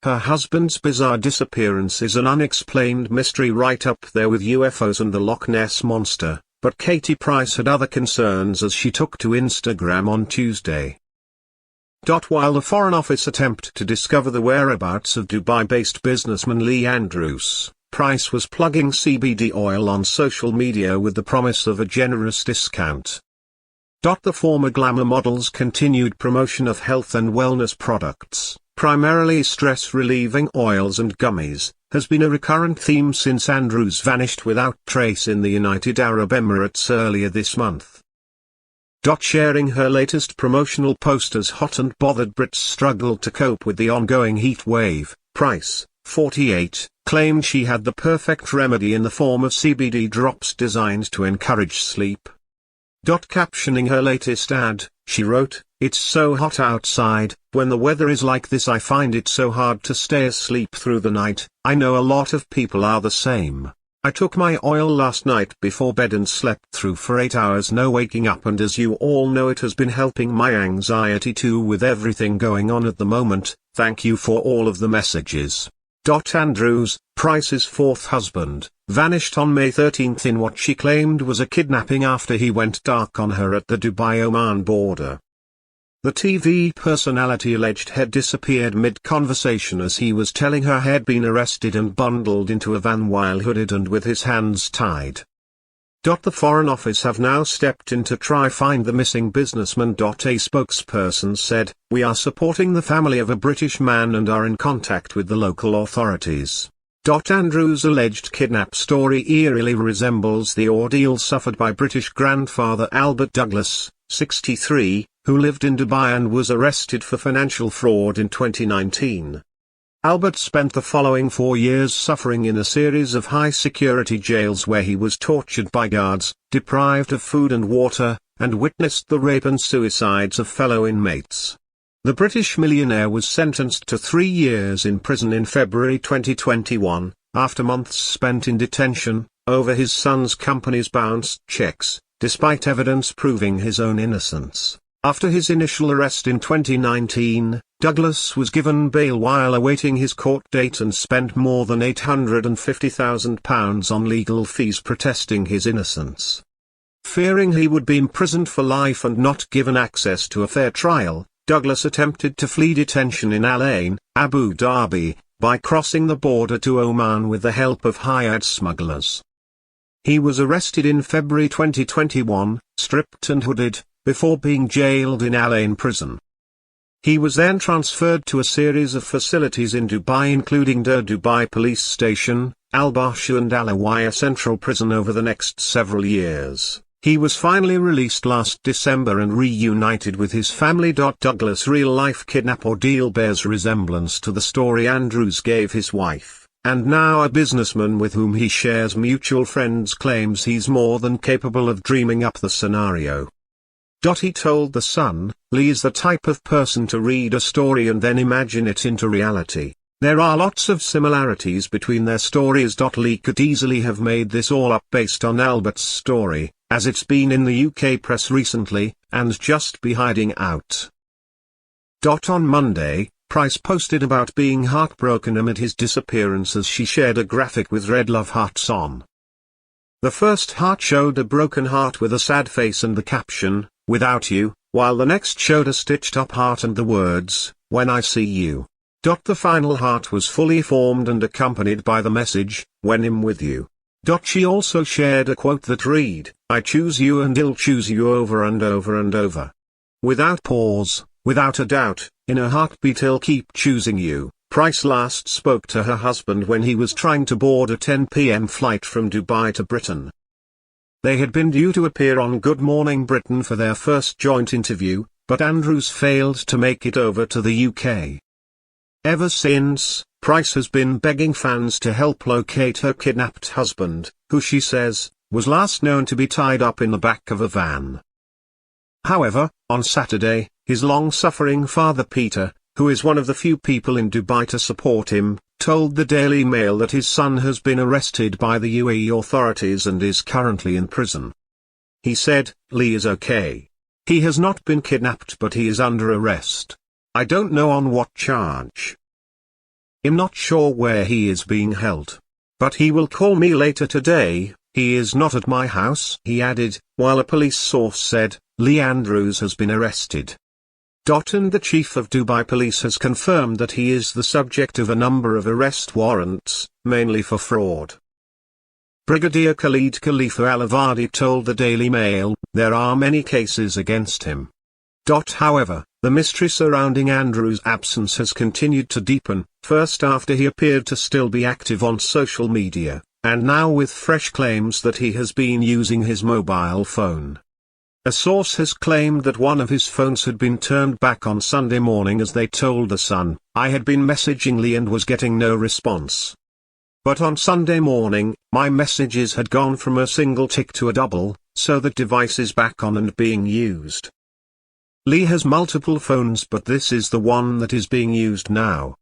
Her husband's bizarre disappearance is an unexplained mystery right up there with UFOs and the Loch Ness Monster, but Katie Price had other concerns as she took to Instagram on Tuesday. While the Foreign Office attempted to discover the whereabouts of Dubai-based businessman Lee Andrews, Price was plugging CBD oil on social media with the promise of a generous discount. The former glamour model's continued promotion of health and wellness products, primarily stress-relieving oils and gummies, has been a recurrent theme since Andrews vanished without trace in the United Arab Emirates earlier this month. Sharing her latest promotional post as hot and bothered Brits struggled to cope with the ongoing heat wave, Price, 48, claimed she had the perfect remedy in the form of CBD drops designed to encourage sleep. Captioning her latest ad, she wrote, "It's so hot outside, when the weather is like this I find it so hard to stay asleep through the night. I know a lot of people are the same. I took my oil last night before bed and slept through for 8 hours no waking up, and as you all know it has been helping my anxiety too with everything going on at the moment. Thank you for all of the messages." Andrews, Price's fourth husband, vanished on May 13 in what she claimed was a kidnapping after he went dark on her at the Dubai-Oman border. The TV personality alleged had disappeared mid-conversation as he was telling her he'd been arrested and bundled into a van while hooded and with his hands tied. The Foreign Office have now stepped in to try find the missing businessman. A spokesperson said, "We are supporting the family of a British man and are in contact with the local authorities." Andrews' alleged kidnap story eerily resembles the ordeal suffered by British grandfather Albert Douglas, 63, who lived in Dubai and was arrested for financial fraud in 2019. Albert spent the following 4 years suffering in a series of high-security jails where he was tortured by guards, deprived of food and water, and witnessed the rape and suicides of fellow inmates. The British millionaire was sentenced to 3 years in prison in February 2021, after months spent in detention, over his son's company's bounced checks, despite evidence proving his own innocence. After his initial arrest in 2019, Douglas was given bail while awaiting his court date and spent more than £850,000 on legal fees protesting his innocence. Fearing he would be imprisoned for life and not given access to a fair trial, Douglas attempted to flee detention in Al Ain, Abu Dhabi, by crossing the border to Oman with the help of hired smugglers. He was arrested in February 2021, stripped and hooded, before being jailed in Al Ain prison. He was then transferred to a series of facilities in Dubai including Dubai Police Station, Al Barsha and Al Awaya Central Prison over the next several years. He was finally released last December and reunited with his family. Douglas' real-life kidnap ordeal bears resemblance to the story Andrews gave his wife, and now a businessman with whom he shares mutual friends claims he's more than capable of dreaming up the scenario. He told The Sun, "Lee is the type of person to read a story and then imagine it into reality. There are lots of similarities between their stories. Lee could easily have made this all up based on Albert's story, as it's been in the UK press recently, and just be hiding out." On Monday, Price posted about being heartbroken amid his disappearance as she shared a graphic with red love hearts on. The first heart showed a broken heart with a sad face and the caption, "Without you," while the next showed a stitched-up heart and the words, "When I see you." The final heart was fully formed and accompanied by the message, "When I'm with you." She also shared a quote that read, "I choose you and I'll choose you over and over and over. Without pause, without a doubt, in a heartbeat I'll keep choosing you." Price last spoke to her husband when he was trying to board a 10 p.m. flight from Dubai to Britain. They had been due to appear on Good Morning Britain for their first joint interview, but Andrews failed to make it over to the UK. Ever since, Price has been begging fans to help locate her kidnapped husband, who she says, was last known to be tied up in the back of a van. However, on Saturday, his long-suffering father Peter, who is one of the few people in Dubai to support him, told the Daily Mail that his son has been arrested by the UAE authorities and is currently in prison. He said, "Lee is okay. He has not been kidnapped but he is under arrest. I don't know on what charge." I'm not sure where he is being held. But he will call me later today. He is not at my house," he added, while a police source said, Lee Andrews has been arrested. And the chief of Dubai police has confirmed that he is the subject of a number of arrest warrants, mainly for fraud. Brigadier Khalid Khalifa Al-Avadi told the Daily Mail, "There are many cases against him." However, the mystery surrounding Andrews' absence has continued to deepen, first after he appeared to still be active on social media, and now with fresh claims that he has been using his mobile phone. A source has claimed that one of his phones had been turned back on Sunday morning as they told The Sun. "I had been messaging Lee and was getting no response. But on Sunday morning, my messages had gone from a single tick to a double, so the device is back on and being used." Lee has multiple phones, but this is the one that is being used now.